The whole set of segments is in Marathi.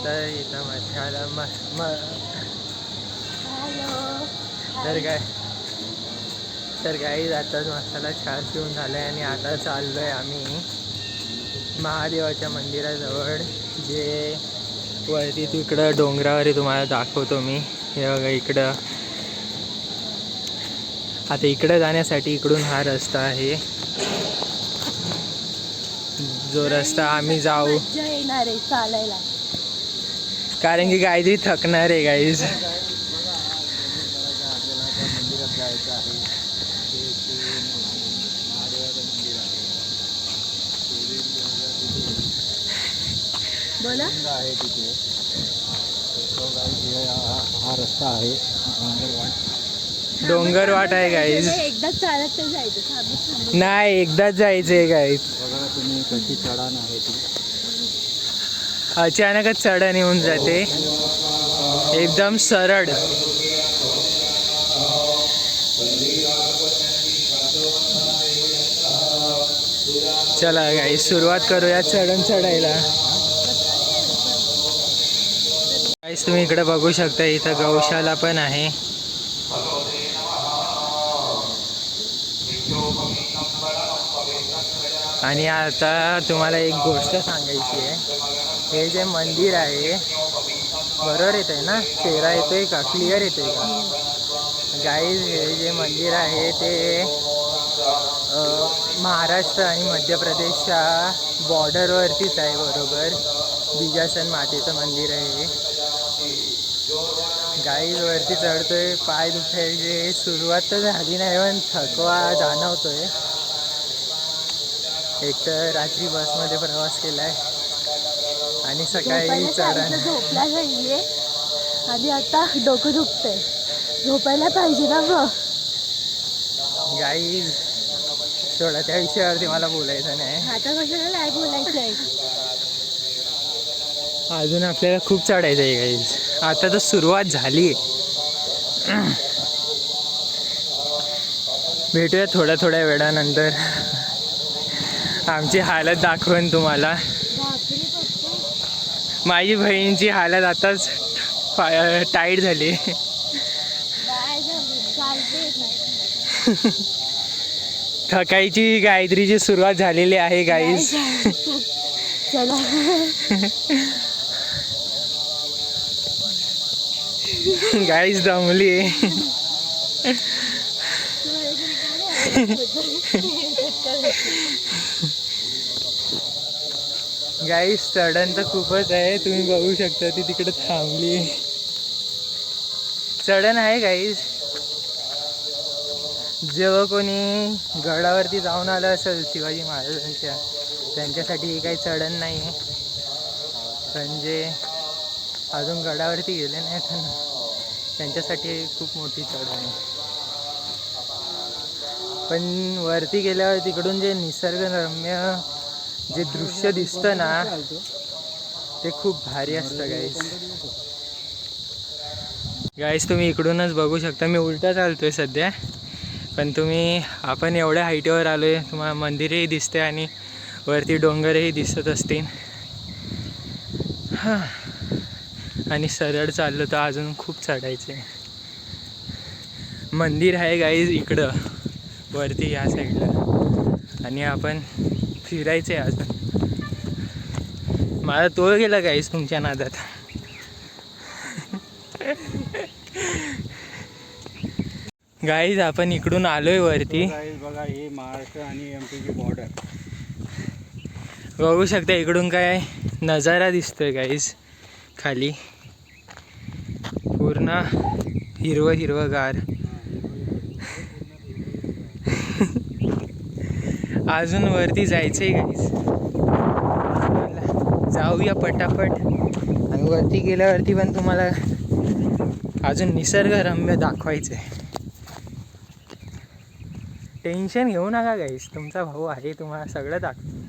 मस्त इथं मशाला तर काही आताच मसाला छान पिऊन झालाय आणि आता चाललोय आम्ही महादेवाच्या मंदिराजवळ, जे वरती तिकडं डोंगरावरी तुम्हाला दाखवतो मी. हे बघा इकडं. आता इकडं जाण्यासाठी इकडून हा रस्ता आहे, जो रस्ता आम्ही जाऊ. येणार आहे चालायला, कारण की काहीतरी थकणार आहे गाईज. मंदिरात जायचं आहे. महादेवाचं मंदिर आहे. बोला आहे तिथे. हा रस्ता आहे डोंगरवाट आहे गाईज. एकदाच चालत तर जायचं. नाही, एकदाच जायचंय गाईज. बघा तुम्ही कशी चढाण आहे ती. अचानकच चढण येऊन जाते, एकदम सरळ. चला गाईज, सुरुवात करूया चढण चढायला. गाईज तुम्ही इकडे बघू शकता, इथं गौशाला पण आहे. आणि आता तुम्हाला एक गोष्ट सांगायची आहे. हे जे मंदिर आहे, बरोबर येत आहे ना, चेहरा येतोय का, क्लिअर येतोय का गाईज? हे जे मंदिर आहे ते महाराष्ट्र आणि मध्य प्रदेशच्या बॉर्डरवरतीच आहे. बरोबर बिजासन मातेचं मंदिर आहे. गाईज वरती चढतोय, पाय दुखायचे. सुरुवात तर झाली नाही पण थकवा जाणवतोय. एक तर रात्री बसमध्ये प्रवास केलाय आणि सकाळी चढण. झोपला नाहीये आणि आता डोकं दुखतंय. झोपायला पाहिजे ना गं गाईज. थोडा त्या विषयावरती मला बोलायचं नाही. आता कशाला नाही बोलायचंय. अजून आपल्याला खूप चढायचं आहे गाईज. आता तर सुरुवात झाली. भेटूया थोड्या वेळानंतर. आमची हालत दाखवेन तुम्हाला. माझी बहिणीची हालत आताच टाईट झाली. थकायची गायत्रीची सुरुवात झालेली आहे गाईज. चला गाईज दमली. गाईज चढण तर खूपच आहे, तुम्ही बघू शकता. ती तिकडे थांबली. चढण आहे गाईज. जेव्हा कोणी गडावरती जाऊन आलं असेल शिवाजी महाराजांच्या, त्यांच्यासाठी काही चढण नाही आहे. पण जे अजून गडावरती गेले नाहीत ना, त्यांच्यासाठी खूप मोठी चढण आहे. पण वरती गेल्यावर तिकडून जे निसर्गरम्य जे दृश्य दिसतं ना, ते खूप भारी असतं गाईज. गाईज तुम्ही इकडूनच बघू शकता. मी उलटा चालतोय सध्या, पण आपण एवढ्या हाईटवर आलोय, तुम्हाला मंदिरही दिसते आणि वरती डोंगरही दिसत असतील. हां, आणि सरळ चाललो तर अजून खूप चढायचं आहे. मंदिर आहे गाईज इकडं वरती या साईडला, आणि आपण फिरायचं आहे अजून. माझा तोल गेला गाईज तुमच्या नादात. गाईज आपण इकडून आलोय वरती. बघा हे महाराष्ट्र आणि एमपीची बॉर्डर बघू शकता. इकडून काय नजारा दिसतोय गाईज. खाली पूर्ण हिरवगार. अजून वरती जायचंय गाईज. जाऊया पटापट. आणि वरती गेल्यावरती पण तुम्हाला अजून निसर्गरम्य दाखवायचं आहे. टेन्शन घेऊ नका गाईज, तुमचा भाऊ आहे, तुम्हाला सगळं दाखवतो.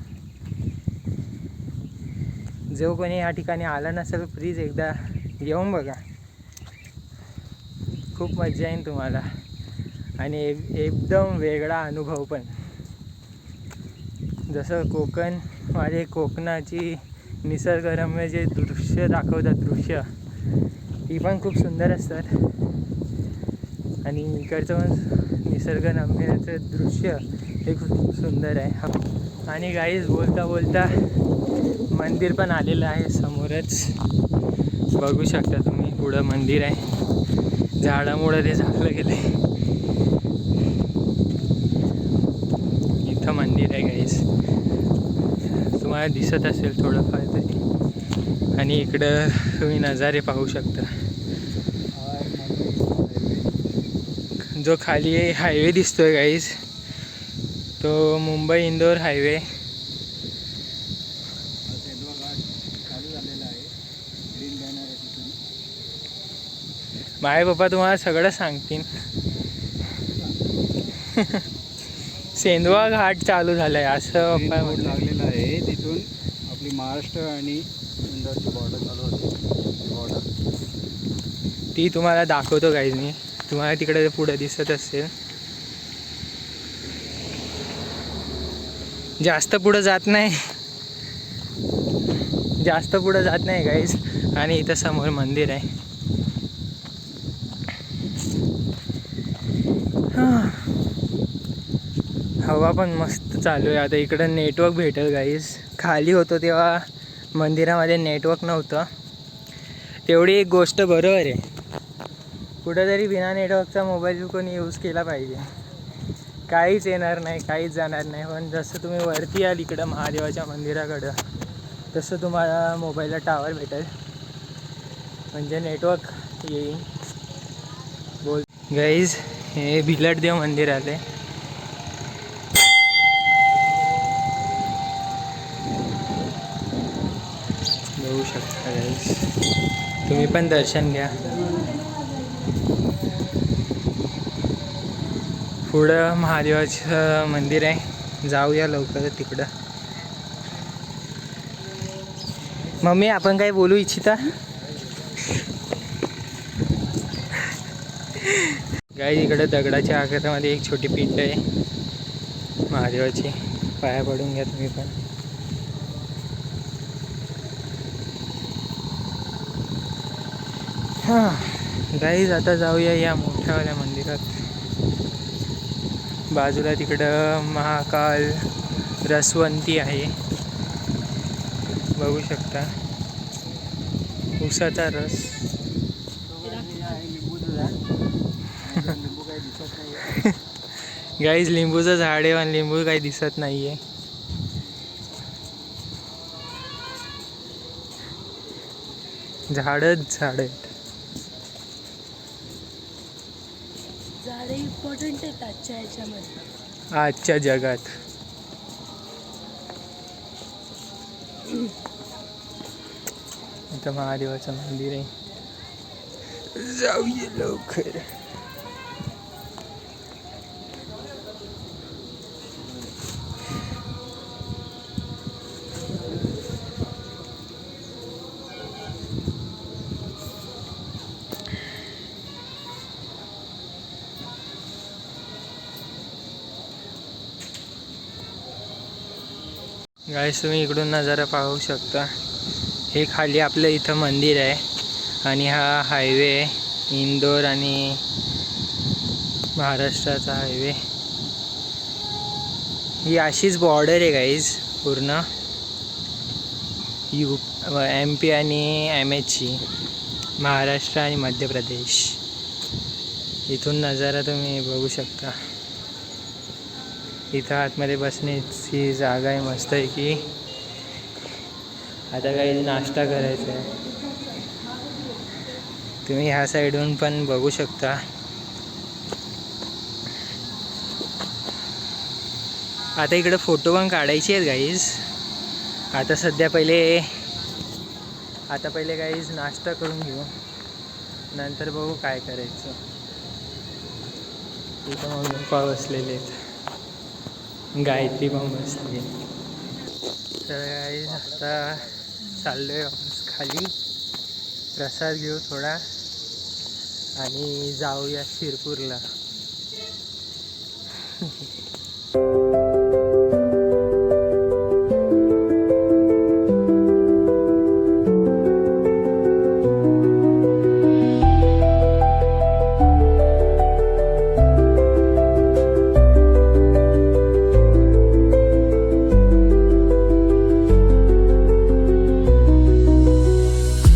जो कोणी या ठिकाणी आला नसेल, प्लीज एकदा येऊन बघा. खूप मजा येईल तुम्हाला आणि एकदम वेगळा अनुभव पण. जसं कोकणाची निसर्गरम्य जे दृश्य दाखवतात दृश्य ती पण खूप सुंदर असतात. आणि इकडचं पण निसर्गरम्याचं दृश्य हे खूप सुंदर आहे. आणि गाईज बोलता बोलता मंदिर पण आलेलं आहे समोरच, बघू शकता तुम्ही. पुढं मंदिर आहे, झाडामुळं ते झाकलं गेलं आहे. इथं मंदिर आहे गाईज, तुम्हाला दिसत असेल थोडंफार तरी. आणि इकडं तुम्ही नजारे पाहू शकता. जो खाली हायवे दिसतोय गाईज तो मुंबई इंदोर हायवे. माझे पप्पा तुम्हाला सगळं सांगतील. सेंदवा घाट चालू झालाय असं पप्पा बोर्ड लागलेला आहे. तिथून आपली महाराष्ट्र आणि इंदोरची बॉर्डर चालू होते. बॉर्डर ती तुम्हाला दाखवतो गाईज मी. तुम्हाला तिकडे पुढे दिसत असेल. जास्त पुढं जात नाही, जास्त पुढं जात नाही गाईज. आणि इथं समोर मंदिर आहे. हवा पण मस्त चालू आहे. आता इकडं नेटवर्क भेटेल गाईज. खाली होतो तेव्हा मंदिरामध्ये नेटवर्क नव्हतं. तेवढी एक गोष्ट बरोबर आहे, कुठंतरी बिना नेटवर्कचा मोबाईल कोणी यूज केला पाहिजे. काहीच येणार नाही, काहीच जाणार नाही. पण जसं तुम्ही वरती याल इकडं महादेवाच्या मंदिराकडं तसं तुम्हाला मोबाईलला टावर भेटेल, म्हणजे नेटवर्क येईल. बोल गाईज, हे भिलटदेव मंदिर आले. बघू शकता गाईज, तुम्ही पण दर्शन घ्या. पुढं महादेवाचं मंदिर आहे, जाऊया लवकर तिकडं. मम्मी आपण काय बोलू इच्छिता? गाईज इकडं दगडाच्या आकारामध्ये एक छोटी पिंड आहे महादेवाची. पाया पडून घ्या तुम्ही पण. हां गाईज, आता जाऊया या मोठ्यावाल्या मंदिरात. बाजूला तिकडं महाकाल रसवंती आहे, बघू शकता. उसाचा रस. गाईज लिंबूचं झाड आहे पण लिंबू काही दिसत नाहीये. झाडच झाड आहेत. झाडे इम्पॉर्टंट आहेत आजच्या ह्याच्यामध्ये, आजच्या जगात. इथं महादेवाचं मंदिर आहे, जाऊया लवकर. गाईस, तुम्ही इकडून नजारा पाहू शकता. हे खाली आपलं इथं मंदिर आहे आणि हा हायवे आहे, इंदोर आणि महाराष्ट्राचा हायवे. ही अशीच बॉर्डर आहे गाईज पूर्ण MP आणि MHची, महाराष्ट्र आणि मध्य प्रदेश. इथून नजारा तुम्ही बघू शकता. इथं आतमध्ये बसण्याची जागा आहे मस्त आहे की. आता काही नाश्ता करायचा आहे, तुम्ही ह्या साईडून पण बघू शकता. आता इकडं फोटो पण काढायचे आहेत गाईज. आता पहिले गाईज नाश्ता करून घेऊ, नंतर बघू काय करायचं. इथं मग पप्पा बसलेले आहेत, गायत्री पण बसली. तर गाईज आता चाललो आहे वापस खाली, प्रसाद घेऊ थोडा आणि जाऊया शिरपूरला.